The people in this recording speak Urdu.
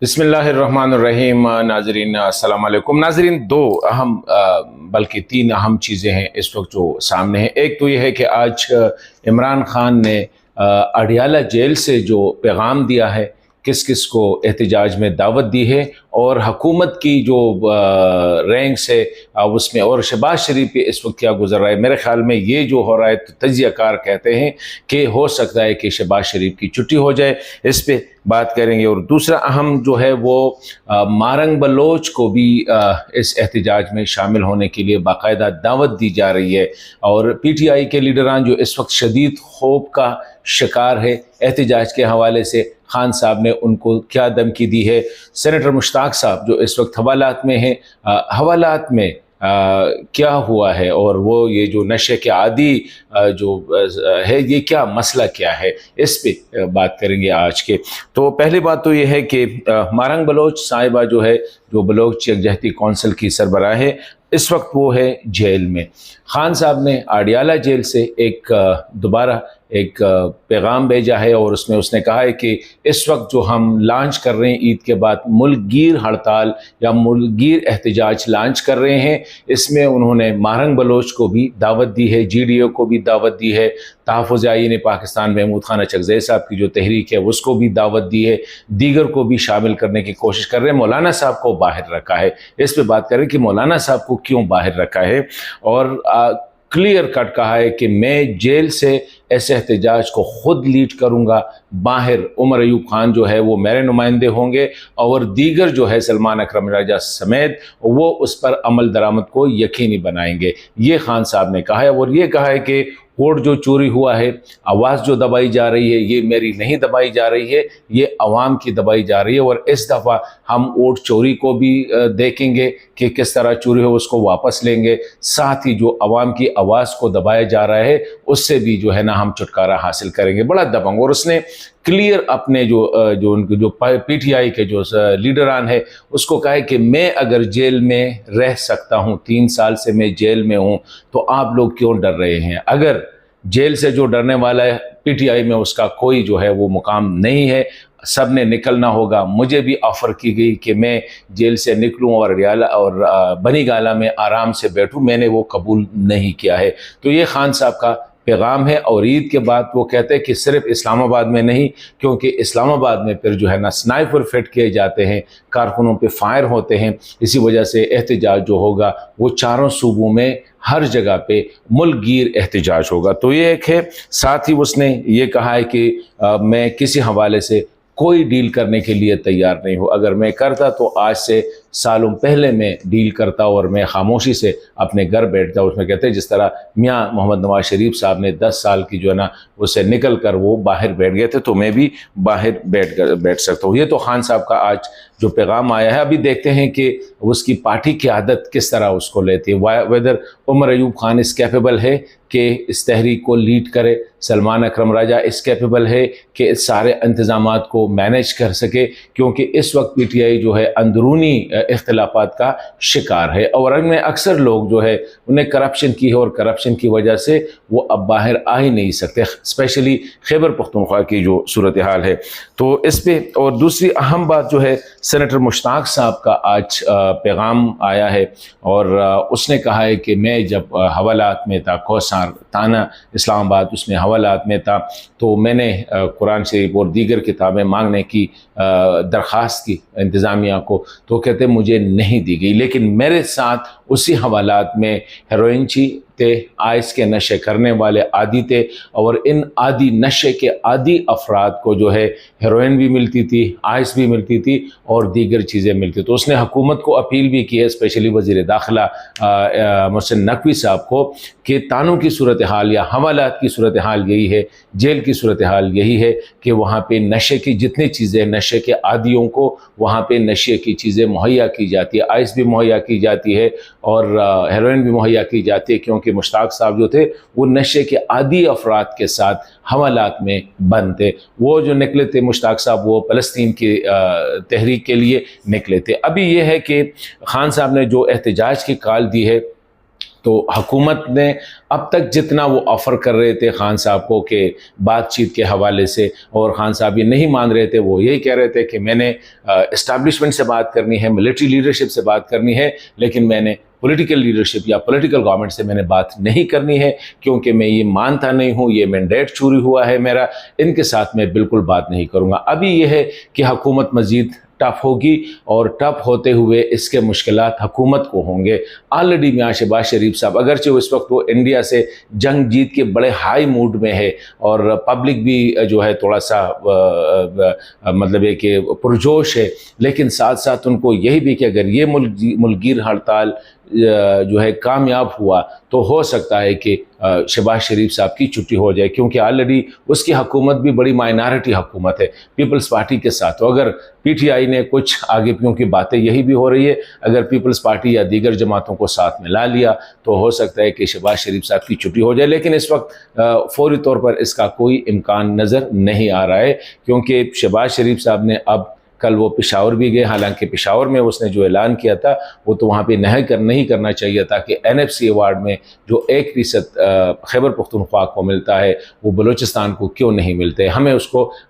بسم اللہ الرحمن الرحیم ناظرین السلام علیکم ناظرین، دو اہم بلکہ تین اہم چیزیں ہیں اس وقت جو سامنے ہیں۔ ایک تو یہ ہے کہ آج عمران خان نے اڈیالہ جیل سے جو پیغام دیا ہے، کس کس کو احتجاج میں دعوت دی ہے، اور حکومت کی جو رینکس ہے اس میں، اور شہباز شریف پہ اس وقت کیا گزر رہا ہے۔ میرے خیال میں یہ جو ہو رہا ہے، تجزیہ کار کہتے ہیں کہ ہو سکتا ہے کہ شہباز شریف کی چھٹی ہو جائے، اس پہ بات کریں گے۔ اور دوسرا اہم جو ہے وہ مارنگ بلوچ کو بھی اس احتجاج میں شامل ہونے کے لیے باقاعدہ دعوت دی جا رہی ہے، اور پی ٹی آئی کے لیڈران جو اس وقت شدید خوف کا شکار ہے احتجاج کے حوالے سے، خان صاحب نے ان کو کیا دھمکی دی ہے۔ سینیٹر مشتاق صاحب جو اس وقت حوالات میں ہیں، حوالات میں کیا ہوا ہے، اور وہ یہ جو نشے کے عادی جو ہے، یہ کیا مسئلہ کیا ہے، اس پہ بات کریں گے آج کے۔ تو پہلی بات تو یہ ہے کہ مارنگ بلوچ صاحبہ جو ہے، جو بلوچ یکجہتی کونسل کی سربراہ ہے، اس وقت وہ ہے جیل میں۔ خان صاحب نے اڈیالہ جیل سے دوبارہ ایک پیغام بھیجا ہے، اور اس میں اس نے کہا ہے کہ اس وقت جو ہم لانچ کر رہے ہیں عید کے بعد ملک گیر ہڑتال یا ملک گیر احتجاج لانچ کر رہے ہیں، اس میں انہوں نے مارنگ بلوچ کو بھی دعوت دی ہے، جی ڈی او کو بھی دعوت دی ہے، تحفظ آئین پاکستان محمود خان اچکزئی صاحب کی جو تحریک ہے اس کو بھی دعوت دی ہے، دیگر کو بھی شامل کرنے کی کوشش کر رہے ہیں۔ مولانا صاحب کو باہر رکھا ہے، اس پہ بات کریں کہ مولانا صاحب کو کیوں باہر رکھا ہے، اور کلیئر کٹ کہا ہے کہ میں جیل سے ایسے احتجاج کو خود لیڈ کروں گا، باہر عمر ایوب خان جو ہے وہ میرے نمائندے ہوں گے، اور دیگر جو ہے سلمان اکرم راجہ سمیت وہ اس پر عمل درآمد کو یقینی بنائیں گے، یہ خان صاحب نے کہا ہے۔ اور یہ کہا ہے کہ ووٹ جو چوری ہوا ہے، آواز جو دبائی جا رہی ہے، یہ میری نہیں دبائی جا رہی ہے، یہ عوام کی دبائی جا رہی ہے، اور اس دفعہ ہم ووٹ چوری کو بھی دیکھیں گے کہ کس طرح چوری ہو، اس کو واپس لیں گے، ساتھ ہی جو عوام کی آواز کو دبایا جا رہا ہے اس سے بھی جو ہے نا ہم چھٹکارا حاصل کریں گے، بڑا دبنگ۔ اور اس نے کلیئر اپنے جو پی ٹی آئی کے جو لیڈران ہے اس کو کہا ہے کہ میں اگر جیل میں رہ سکتا ہوں، 3 سال سے میں جیل میں ہوں، تو آپ لوگ کیوں ڈر رہے ہیں؟ اگر جیل سے جو ڈرنے والا ہے، پی ٹی آئی میں اس کا کوئی جو ہے وہ مقام نہیں ہے، سب نے نکلنا ہوگا۔ مجھے بھی آفر کی گئی کہ میں جیل سے نکلوں اور بنی گالہ میں آرام سے بیٹھوں، میں نے وہ قبول نہیں کیا ہے۔ تو یہ خان صاحب کا پیغام ہے، اور عید کے بعد وہ کہتے ہیں کہ صرف اسلام آباد میں نہیں، کیونکہ اسلام آباد میں پھر جو ہے نا سنائپر فٹ کیے جاتے ہیں، کارکنوں پہ فائر ہوتے ہیں، اسی وجہ سے احتجاج جو ہوگا وہ چاروں صوبوں میں ہر جگہ پہ ملک گیر احتجاج ہوگا۔ تو یہ ایک ہے، ساتھ ہی اس نے یہ کہا ہے کہ میں کسی حوالے سے کوئی ڈیل کرنے کے لیے تیار نہیں ہوں، اگر میں کرتا تو آج سے سالوں پہلے میں ڈیل کرتا، اور میں خاموشی سے اپنے گھر بیٹھتا۔ اس میں کہتے ہیں جس طرح میاں محمد نواز شریف صاحب نے 10 سال کی جو ہے نا اسے نکل کر وہ باہر بیٹھ گئے تھے، تو میں بھی باہر بیٹھ سکتا ہوں۔ یہ تو خان صاحب کا آج جو پیغام آیا ہے، ابھی دیکھتے ہیں کہ اس کی پارٹی کی عادت کس طرح اس کو لیتی ہے، ویدر عمر ایوب خان اس کیپیبل ہے کہ اس تحریک کو لیڈ کرے، سلمان اکرم راجہ اس کیپیبل ہے کہ اس سارے انتظامات کو مینیج کر سکے، کیونکہ اس وقت پی ٹی آئی جو ہے اندرونی اختلافات کا شکار ہے، اور ان میں اکثر لوگ جو ہے انہیں کرپشن کی ہے، اور کرپشن کی وجہ سے وہ اب باہر آ ہی نہیں سکتے، اسپیشلی خیبر پختونخوا کی جو صورتحال ہے۔ تو اس پہ، اور دوسری اہم بات جو ہے، سینیٹر مشتاق صاحب کا آج پیغام آیا ہے، اور اس نے کہا ہے کہ میں جب حوالات میں تھا، کوسار تانا اسلام آباد اس میں حوالات میں تھا، تو میں نے قرآن شریف اور دیگر کتابیں مانگنے کی درخواست کی انتظامیہ کو، تو کہتے مجھے نہیں دی گئی، لیکن میرے ساتھ اسی حوالات میں ہیروئن تھے، آئس کے نشے کرنے والے عادی تھے، اور ان عادی نشے کے عادی افراد کو جو ہے ہیروئن بھی ملتی تھی، آئس بھی ملتی تھی، اور دیگر چیزیں ملتی۔ تو اس نے حکومت کو اپیل بھی کی ہے، اسپیشلی وزیر داخلہ محسن نقوی صاحب کو، کہ تانوں کی صورتحال یا حوالات کی صورتحال یہی ہے، جیل کی صورتحال یہی ہے کہ وہاں پہ نشے کی جتنی چیزیں، نشے کے عادیوں کو وہاں پہ نشے کی چیزیں مہیا کی جاتی ہے، آئس بھی مہیا کی جاتی ہے، اور ہیروئن بھی مہیا کی جاتی ہے، کیونکہ مشتاق صاحب جو تھے وہ نشے کے عادی افراد کے ساتھ حوالات میں بند تھے۔ وہ جو نکلے تھے مشتاق صاحب، وہ فلسطین کی تحریک کے لیے نکلے تھے۔ ابھی یہ ہے کہ خان صاحب نے جو احتجاج کی کال دی ہے، تو حکومت نے اب تک جتنا وہ آفر کر رہے تھے خان صاحب کو کہ بات چیت کے حوالے سے، اور خان صاحب یہ نہیں مان رہے تھے، وہ یہی کہہ رہے تھے کہ میں نے اسٹیبلشمنٹ سے بات کرنی ہے، ملٹری لیڈرشپ سے بات کرنی ہے، لیکن میں نے پولیٹیکل لیڈرشپ یا پولیٹیکل گورنمنٹ سے میں نے بات نہیں کرنی ہے، کیونکہ میں یہ مانتا نہیں ہوں، یہ مینڈیٹ چوری ہوا ہے میرا، ان کے ساتھ میں بالکل بات نہیں کروں گا۔ ابھی یہ ہے کہ حکومت مزید ٹف ہوگی، اور ٹف ہوتے ہوئے اس کے مشکلات حکومت کو ہوں گے۔ آلریڈی میاں شہباز شریف صاحب اگرچہ اس وقت وہ انڈیا سے جنگ جیت کے بڑے ہائی موڈ میں ہے، اور پبلک بھی جو ہے تھوڑا سا مطلب ہے کہ پرجوش ہے، لیکن ساتھ ساتھ ان کو یہی بھی کہ اگر یہ ملک گیر ہڑتال جو ہے کامیاب ہوا تو ہو سکتا ہے کہ شہباز شریف صاحب کی چھٹی ہو جائے، کیونکہ آلریڈی اس کی حکومت بھی بڑی مائنارٹی حکومت ہے پیپلز پارٹی کے ساتھ۔ تو اگر پی ٹی آئی نے کچھ آگے کیونکہ باتیں یہی بھی ہو رہی ہے، اگر پیپلز پارٹی یا دیگر جماعتوں کو ساتھ میں لا لیا تو ہو سکتا ہے کہ شہباز شریف صاحب کی چھٹی ہو جائے، لیکن اس وقت فوری طور پر اس کا کوئی امکان نظر نہیں آ رہا ہے، کیونکہ شہباز شریف صاحب نے اب کل وہ پشاور بھی گئے، حالانکہ پشاور میں اس نے جو اعلان کیا تھا وہ تو وہاں پہ نہیں کرنا چاہیے تھا کہ NFC ایوارڈ میں جو 1% خیبر پختونخوا کو ملتا ہے وہ بلوچستان کو کیوں نہیں ملتے، ہمیں اس کو